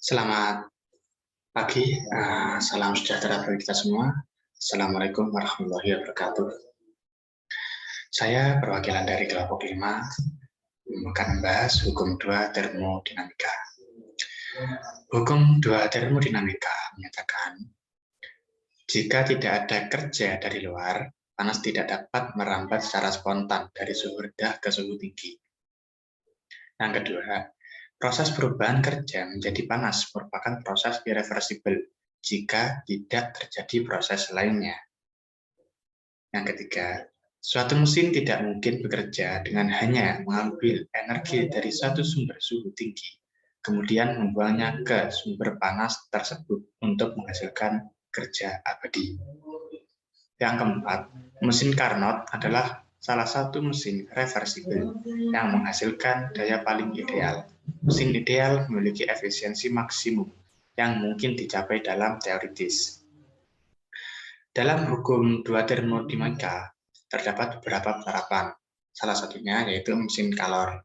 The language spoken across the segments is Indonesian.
Selamat pagi, salam sejahtera bagi kita semua. Assalamualaikum warahmatullahi wabarakatuh. Saya perwakilan dari kelompok 5 akan membahas hukum 2 termodinamika. Hukum 2 termodinamika menyatakan jika tidak ada kerja dari luar, panas tidak dapat merambat secara spontan dari suhu rendah ke suhu tinggi. Yang kedua, proses perubahan kerja menjadi panas merupakan proses irreversibel jika tidak terjadi proses lainnya. Yang ketiga, suatu mesin tidak mungkin bekerja dengan hanya mengambil energi dari satu sumber suhu tinggi, kemudian membuangnya ke sumber panas tersebut untuk menghasilkan kerja abadi. Yang keempat, mesin Carnot adalah salah satu mesin reversibel yang menghasilkan daya paling ideal. Mesin ideal memiliki efisiensi maksimum yang mungkin dicapai dalam teoritis. Dalam hukum 2 termodinamika terdapat beberapa penerapan, salah satunya yaitu mesin kalor.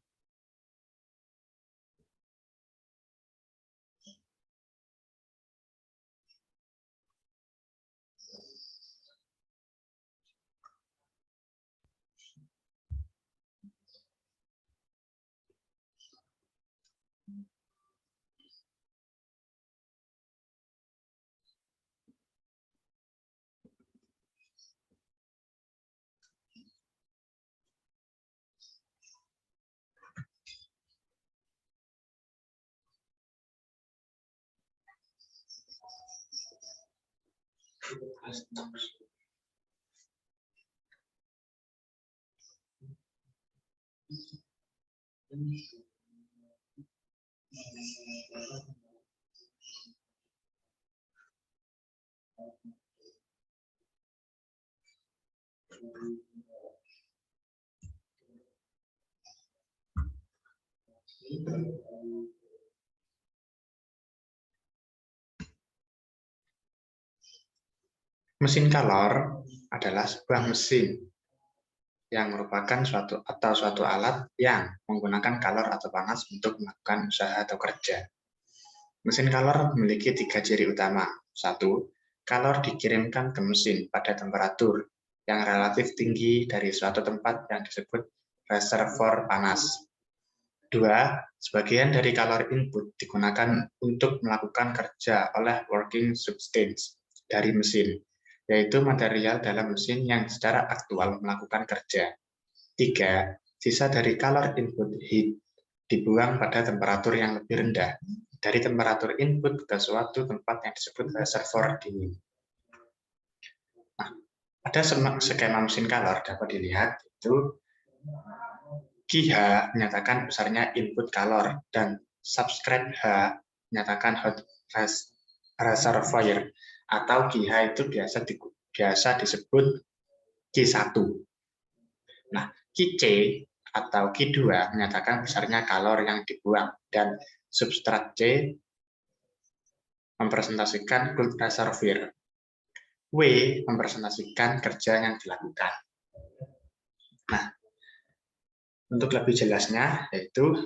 Mesin kalor adalah sebuah mesin yang merupakan suatu alat yang menggunakan kalor atau panas untuk melakukan usaha atau kerja. Mesin kalor memiliki 3 ciri utama. 1. Kalor dikirimkan ke mesin pada temperatur yang relatif tinggi dari suatu tempat yang disebut reservoir panas. 2. Sebagian dari kalor input digunakan untuk melakukan kerja oleh working substance dari mesin, yaitu material dalam mesin yang secara aktual melakukan kerja. 3. Sisa dari kalor input heat dibuang pada temperatur yang lebih rendah dari temperatur input ke suatu tempat yang disebut reservoir dingin. Nah, pada skema mesin kalor dapat dilihat itu QH menyatakan besarnya input kalor dan subscript H menyatakan hot reservoir atau QH itu biasa disebut Q1. Nah, QC atau Q2 menyatakan besarnya kalor yang dibuang dan substrat C mempresentasikan cold reservoir. W mempresentasikan kerja yang dilakukan. Nah, untuk lebih jelasnya yaitu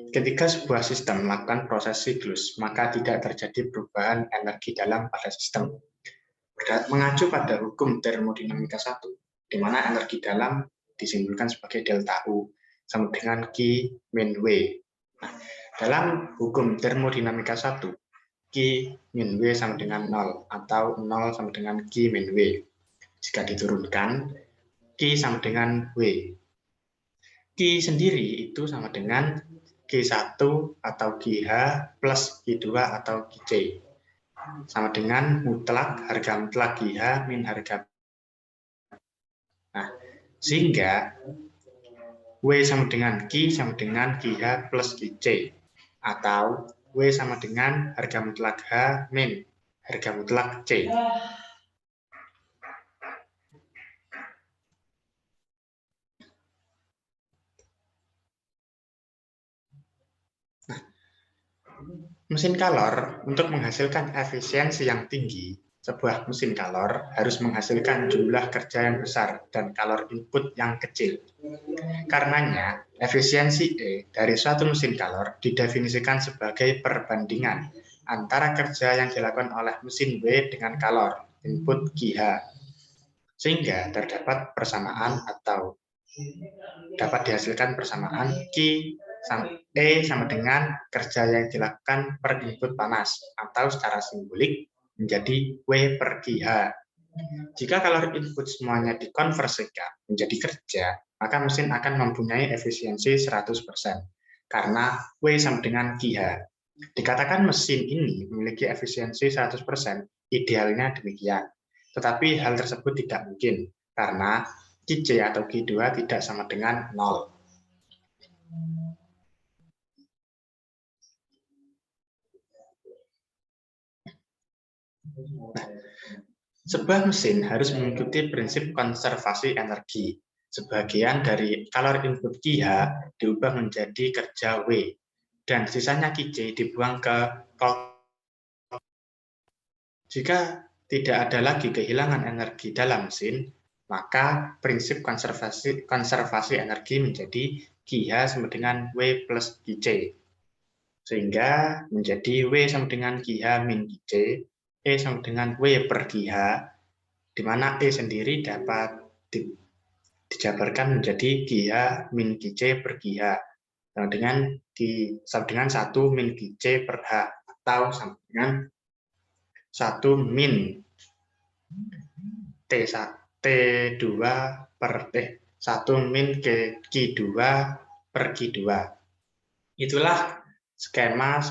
ketika sebuah sistem melakukan proses siklus, maka tidak terjadi perubahan energi dalam pada sistem. Mengacu pada hukum termodinamika 1, di mana energi dalam disimbolkan sebagai delta U sama dengan Q min W. Nah, dalam hukum termodinamika 1, Q min W sama dengan 0 atau 0 sama dengan Q min W. Jika diturunkan, Q sama dengan W. Q sendiri itu sama dengan Q1 atau QH plus Q2 atau QC. Sama dengan mutlak harga mutlak QH min harga. Nah, sehingga W sama dengan Q sama dengan QH plus QC. Atau W sama dengan harga mutlak H min harga mutlak C. Mesin kalor untuk menghasilkan efisiensi yang tinggi sebuah mesin kalor harus menghasilkan jumlah kerja yang besar dan kalor input yang kecil. Karenanya, efisiensi E dari suatu mesin kalor didefinisikan sebagai perbandingan antara kerja yang dilakukan oleh mesin W dengan kalor input QH. Sehingga terdapat persamaan atau dapat dihasilkan persamaan E sama dengan kerja yang dilakukan per input panas atau secara simbolik menjadi W per QH. Jika kalori input semuanya dikonversikan menjadi kerja, maka mesin akan mempunyai efisiensi 100% karena W sama dengan QH. Dikatakan mesin ini memiliki efisiensi 100%, idealnya demikian. Tetapi hal tersebut tidak mungkin karena QC atau Q2 tidak sama dengan 0. Nah, sebuah mesin harus mengikuti prinsip konservasi energi. Sebagian dari kalori input QH diubah menjadi kerja W, dan sisanya QC dibuang ke jika tidak ada lagi kehilangan energi dalam mesin, maka prinsip konservasi energi menjadi QH sama dengan W plus QC. Sehingga menjadi W sama dengan QH min QC, E sama dengan W per QH, di mana E sendiri dapat dijabarkan menjadi QH min QC per QH, sama dengan 1 min QC per H, atau sama dengan 1 min T2 per T1 min Q2 per Q2. Itulah skema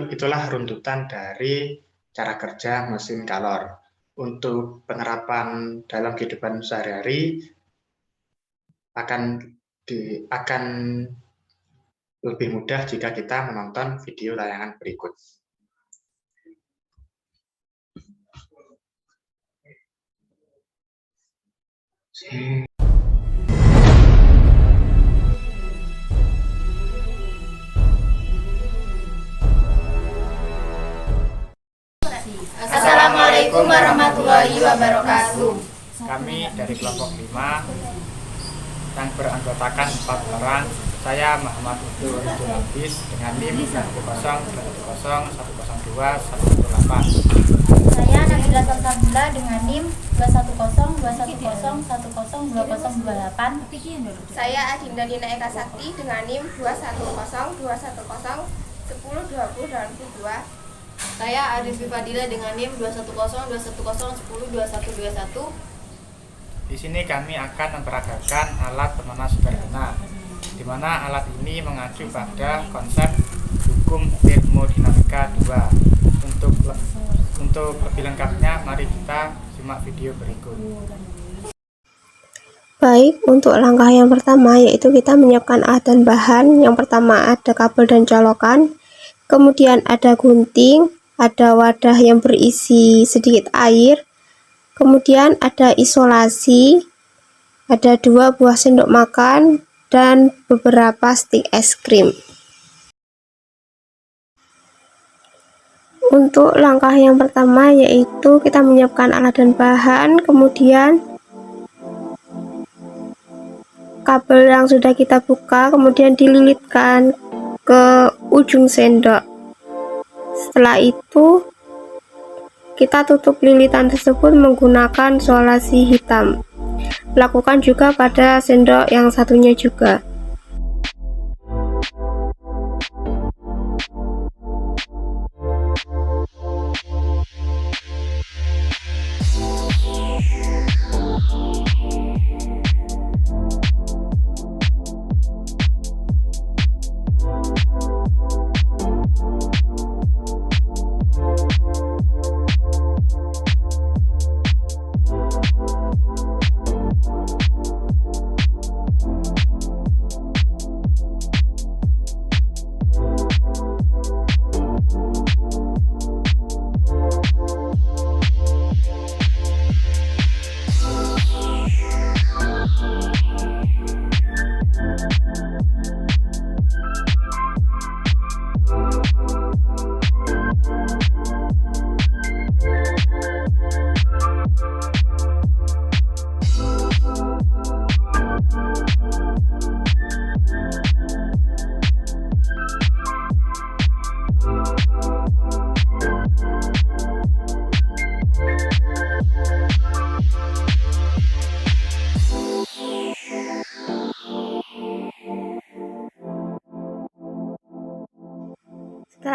itulah runtutan dari cara kerja mesin kalor. Untuk penerapan dalam kehidupan sehari-hari akan lebih mudah jika kita menonton video tayangan berikut. Assalamualaikum warahmatullahi wabarakatuh. Kami dari kelompok 5 yang beranggotakan 4 orang. Saya Muhammad Abdul Habis dengan NIM 1021108. Saya Nabila Salsabila dengan NIM 2102110102028. Saya Adinda Dina Eka Sakti dengan NIM 2102110102022. Saya Arizky Fadila dengan NIM 2102110102121. Di sini kami akan memperagakan alat pemanas sederhana, di mana alat ini mengacu pada konsep hukum termodinamika 2. Untuk lebih lengkapnya, mari kita simak video berikut. Baik, untuk langkah yang pertama yaitu kita menyiapkan alat dan bahan. Yang pertama ada kabel dan colokan, kemudian ada gunting, ada wadah yang berisi sedikit air, kemudian ada isolasi, ada 2 buah sendok makan, dan beberapa stik es krim. Untuk langkah yang pertama yaitu kita menyiapkan alat dan bahan, kemudian kabel yang sudah kita buka kemudian dililitkan ke ujung sendok. Setelah itu kita tutup lilitan tersebut menggunakan solasi hitam. Lakukan juga pada sendok yang satunya juga.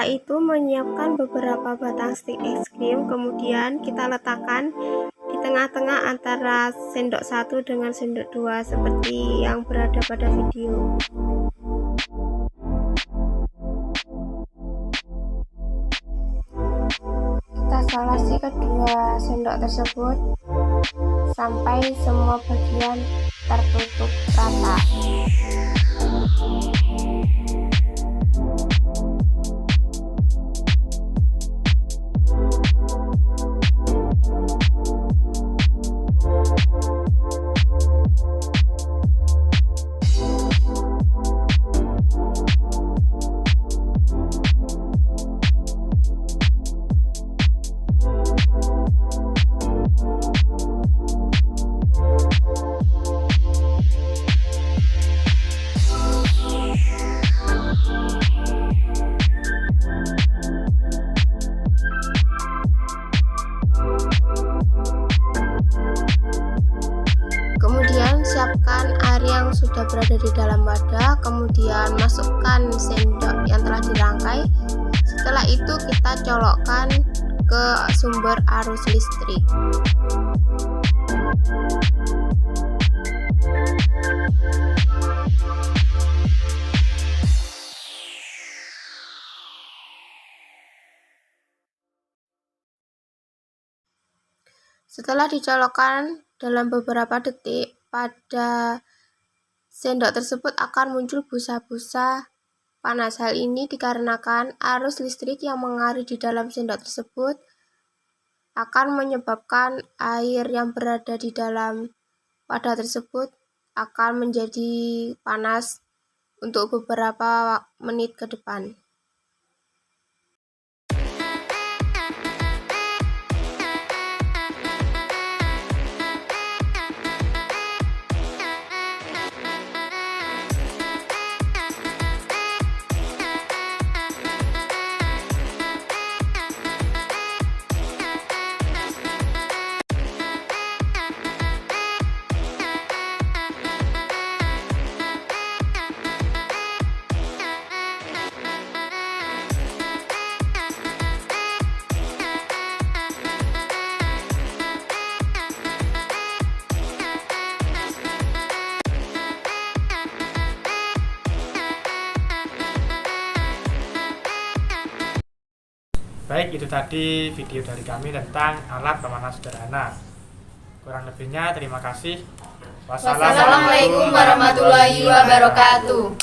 itu menyiapkan beberapa batang stik es krim, kemudian kita letakkan di tengah-tengah antara sendok 1 dengan sendok 2 seperti yang berada pada video. Kita salasi kedua sendok tersebut sampai semua bagian tertutup rata. Kemudian siapkan air yang sudah berada di dalam wadah, kemudian masukkan sendok yang telah dirangkai. Setelah itu kita colokkan ke sumber arus listrik. Setelah dicolokkan dalam beberapa detik, pada sendok tersebut akan muncul busa-busa panas. Hal ini dikarenakan arus listrik yang mengalir di dalam sendok tersebut akan menyebabkan air yang berada di dalam wadah tersebut akan menjadi panas untuk beberapa menit ke depan. Baik, itu tadi video dari kami tentang alat pemanas sederhana. Kurang lebihnya terima kasih. Wassalamualaikum warahmatullahi wabarakatuh.